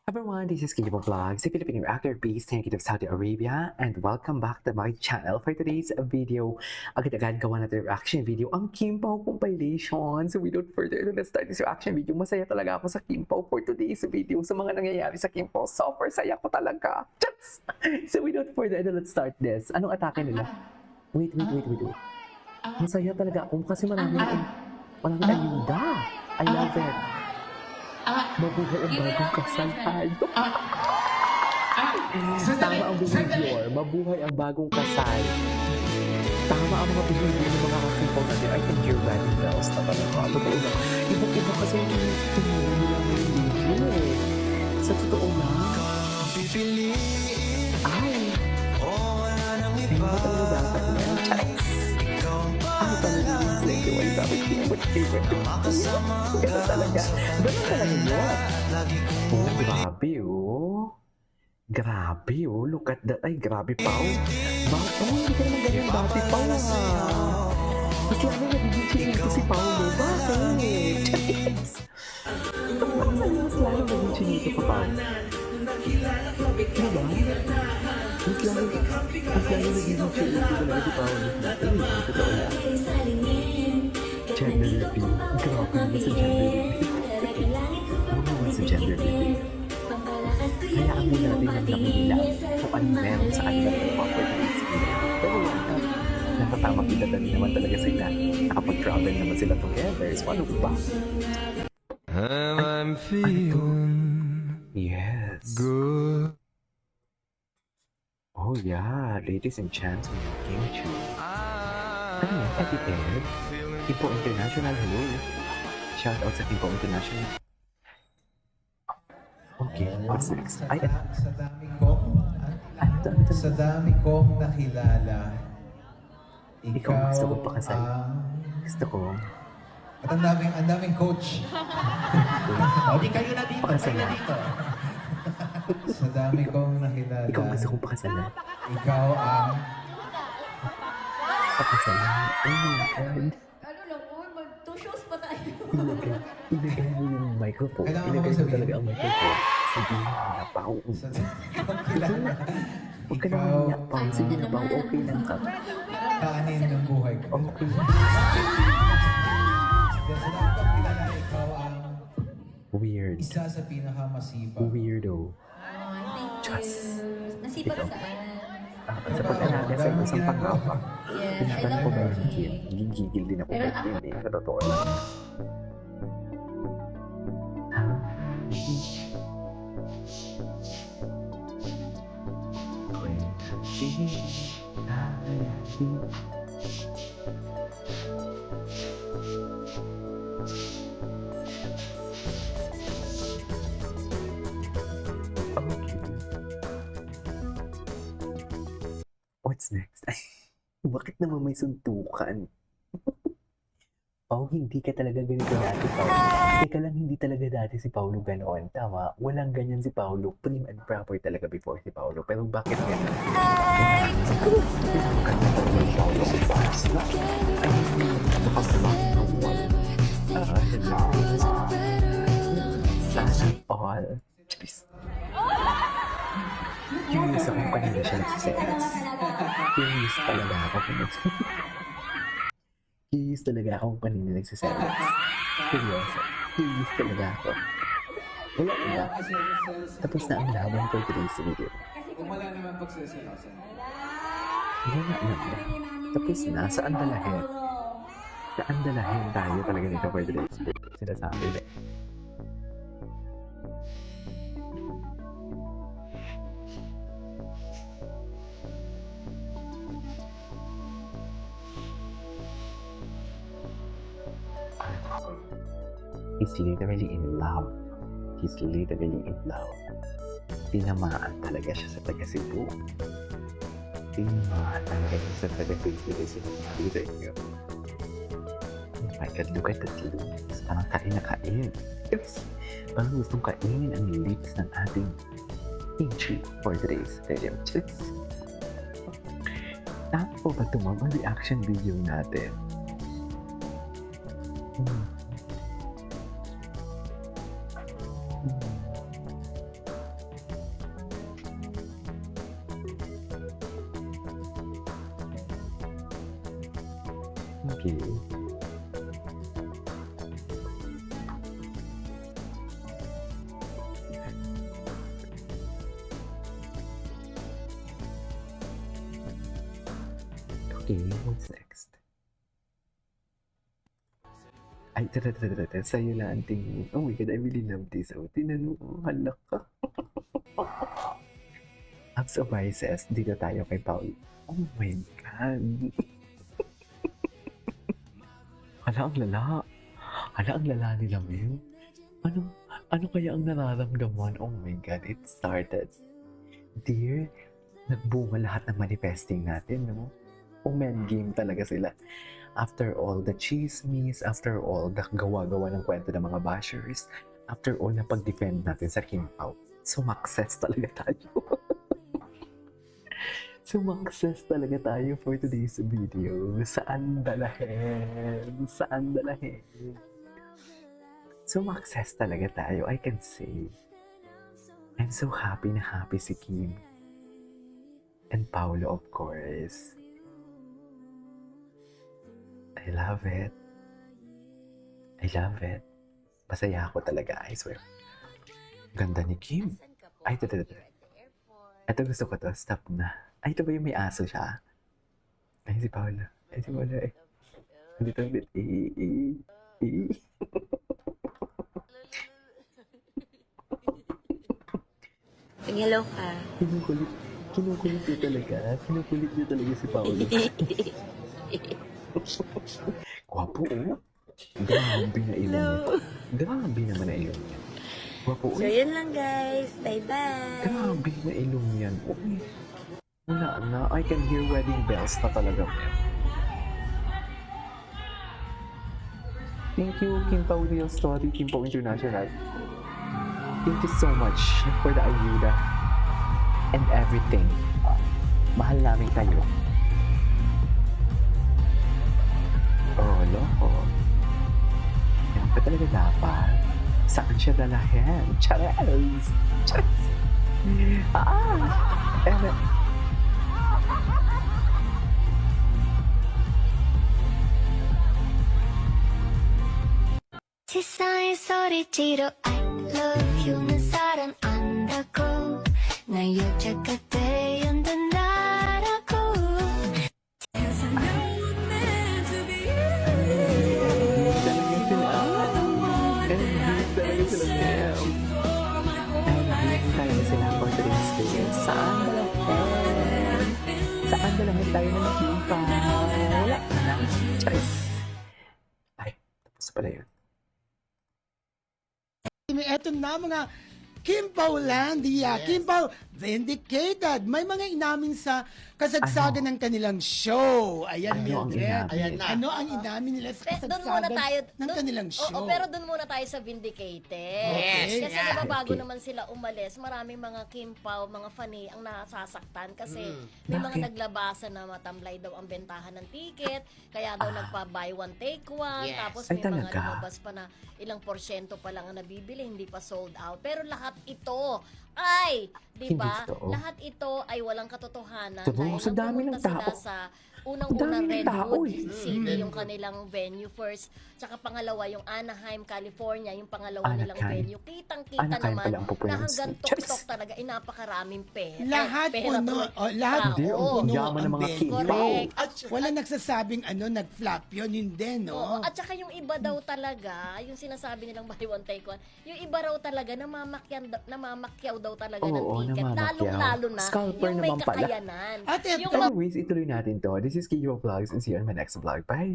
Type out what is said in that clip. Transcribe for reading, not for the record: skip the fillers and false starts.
Everyone, this is Kijibo Vlogs, a Filipino actor based in Kingdom of Saudi Arabia, and welcome back to my channel. For today's video, agad-agad gawa natin reaction video ang Kim Pao compilation. So without further ado, let's start this reaction video. Masaya talaga ako sa Kim Pao for today's video. Sa mga nangyayari sa Kim Pao, super saya ko talaga. Just! So without further ado, let's start this. Anong atake nila? Wait. Masaya talaga ako kasi maraming ayuda. I love it. Mabuhay ang bagong kasal tayo. Tama ang behavior. Mabuhay ang bagong kasal. Tama ang mga behavior ng mga kakimpaw natin. I think you're wedding bells na talaga. Totoo lang. Iba-iba kasi yung tingin nila ngayon dito eh. Sa totoo lang. Ay. Ay, ba talaga dapat yan? Charis. Ay, talaga yung slave. Ay, dapat yung favorite. Ganun talaga. Ganun talaga yun. Oh, grabe oh. Grabe oh. Look at that. Ay, grabe pa oh. Hindi ka naman ganyan dati pa ah. Mas lalo nagiging chinito si Paolo. Bakit? Charis. Mas lalo nagiging chinito pa Paolo. Diba? Mas lalo nagiging chinito talaga si Paolo. Ay, totoo lang. Gender reveal. Grabe naman sa gender reveal. Naman sa gender reveal. Hayaan mo natin ang nakilala kung ano meron sa kanilang properties. Pero yan na. Nakatamang kilala naman talaga sila. Nakapag-travel naman sila together. So ano ba? I'm feeling Yes. good. Oh yeah. Ladies and gentlemen, Kim Chu. Ano yan? Eddie Ed? Kimpo International, hello. Shout out sa Kimpo International. Okay, what's next? Ay, Sa dami kong nakilala, ikaw gusto ko pakasal. Gusto ko. At ang daming coach. O, di kayo na dito, Pakasal kayo na na. dito. Sa dami kong nakilala, Ikaw gusto kong pakasalan. ikaw ang Pakasalan. Oh my God. Ano lang po, mag-two shows pa tayo. Ilagay mo yung microphone. Kailangan mo Ilagay mo sabihin. talaga ang microphone. Sabihin mo na, Pao. sa dami kong kilala. Huwag ka na Ikaw maniyak, Pao. Sabihin na, Pao, okay lang ka. kaanin ng buhay ko. Okay. Sa dami kong kilala, ikaw ang Weird. isa sa pinakamasipag. Weirdo. Thank Just. you. Nasipag Ikaw. saan? Sa pag-alaga sa isang pangapa. Yes, I Pinapan love ko ba yung working. kid? Gigigil din ako Pero back din eh. Sa totoo lang. Okay. What's next? Bakit naman may suntukan? Pao, hindi ka talaga ganito dati, Pao. Teka lang, hindi talaga dati si Paolo ganoon. Tama, walang ganyan si Paolo. Prim and proper talaga before si Paolo. Pero bakit ganyan? Pinakaganda talaga si Paolo. Basta. Ay, hindi mo nakapagpapag ng one. Hello. Sana all. Charis. Curious ako kung kanina siya nagsisex. Curious talaga ako kung Curious talaga ako kung kanina nagsisex. Curious talaga ako. Wala na. Tapos na ang laban for today's video. Kung wala naman pagsasalasan. Wala na. Tapos na. Saan dalahin? Saan dalahin tayo talaga nito for today's video? Sinasabi na. He's literally in love. He's literally in love. Tinamaan talaga siya sa taga-Cebu. Tinamaan talaga siya sa taga-Cebu. Sinasabi sa inyo. Oh my God, look at the lips. Parang kain na kain. Yes. Parang gustong kainin ang lips ng ating Kimchi for today's video. Cheers. Tama po ba ito ang reaction video natin? Okay. Okay, what's next? Ay, tara. Sa'yo lang ang tingin. Oh my God, I really love this. Oh, tinan mo, halak ka. Acts of Vices, dito tayo kay Paul. Oh my God. Hala, ang lala. Hala, ang lala nila, Mel. Ano kaya ang nararamdaman? Oh my God, it started. Dear, nagbunga lahat ng manifesting natin, no? Oh man, game talaga sila. After all the chismis, after all the gawa-gawa ng kwento ng mga bashers, after all na pag-defend natin sa Kim Pao, sumakses talaga tayo. Sumakses talaga tayo for today's video. Saan dalahin? Saan dalahin? Sumakses talaga tayo, I can say. I'm so happy na happy si Kim. And Paolo, of course. I love it. I love it. Masaya ako talaga, I swear. Ganda ni Kim. Ay, ito. Ito gusto ko to. Stop na. Ay, ito ba yung may aso siya? Ay, si Paolo. Ay, si Paolo eh. Dito ulit. Hello ka. Kinukulit niya talaga. Kinukulit niya talaga si Paolo. Gwapo, oh. Grabe na ilong niya. Grabe naman na ilong niya. Gwapo, So, oh. yun lang guys. Bye-bye. Grabe na ilong yan. Okay. Wala na. I can hear wedding bells na talaga. Thank you, Kim Pao Real Story, Kim Pao International. Thank you so much for the ayuda and everything. Mahal namin kayo. Oh, loko. Yan pa talaga dapat. Saan siya dalahin? Chares! Chares! 세상에 소리치러 I love you는 사람 안다고 나 여자가 되었나라고 Saan dalahin tayo na nakimpa? Wala na. Choice. Ay, tapos pala yun. Eto na mga Kim Paulandia, Kim Pao Vindicated. May mga inamin sa kasagsagan ng kanilang show. Ayan, Ano ang Mildred. inamin? Ayan na. Ano ang inamin nila sa Doon muna kasagsagan tayo. ng kanilang show? Oo, pero doon muna tayo sa Vindicated. Yes, Kasi yeah. diba bago Okay. naman sila umalis, maraming mga Kim Pao, mga fanny ang nasasaktan kasi may mga Bakit? naglabasan na matamlay daw ang bentahan ng ticket, kaya daw nagpa buy one take one, tapos Ay, may mga talaga? lumabas pa na ilang porsyento pa lang ang nabibili, hindi pa sold out. Pero lahat ito ay, di ba? Hindi totoo. Lahat ito ay walang katotohanan Totoo, dahil sa nang dami ng pumunta sila tao. sa Ang unang-unang dami ng tao, Redwood eh. City, yung kanilang venue first. Tsaka pangalawa, yung Anaheim, California, yung pangalawa nilang Anaheim. venue. Kitang-kita Anaheim naman pala ang na pupunta. hanggang Charis! tok-tok talaga, napakaraming pera. Lahat pera puno. tuloy. Oh, lahat Tao. Hindi, ang puno yaman ng ang mga venue. Kim Pao. Correct. At wala nagsasabing nag-flop yun. Hindi, no? Oo, at saka yung iba daw talaga, yung sinasabi nilang buy one take one, yung iba raw talaga namamakyaw daw talaga ng Oo, ticket. namamakyaw. Lalong-lalo na Scalper yung may naman pala. kakayanan. At ito, Yung Anyways, ituloy natin to. This is Kiyo Vlogs and see you on my next vlog. Bye!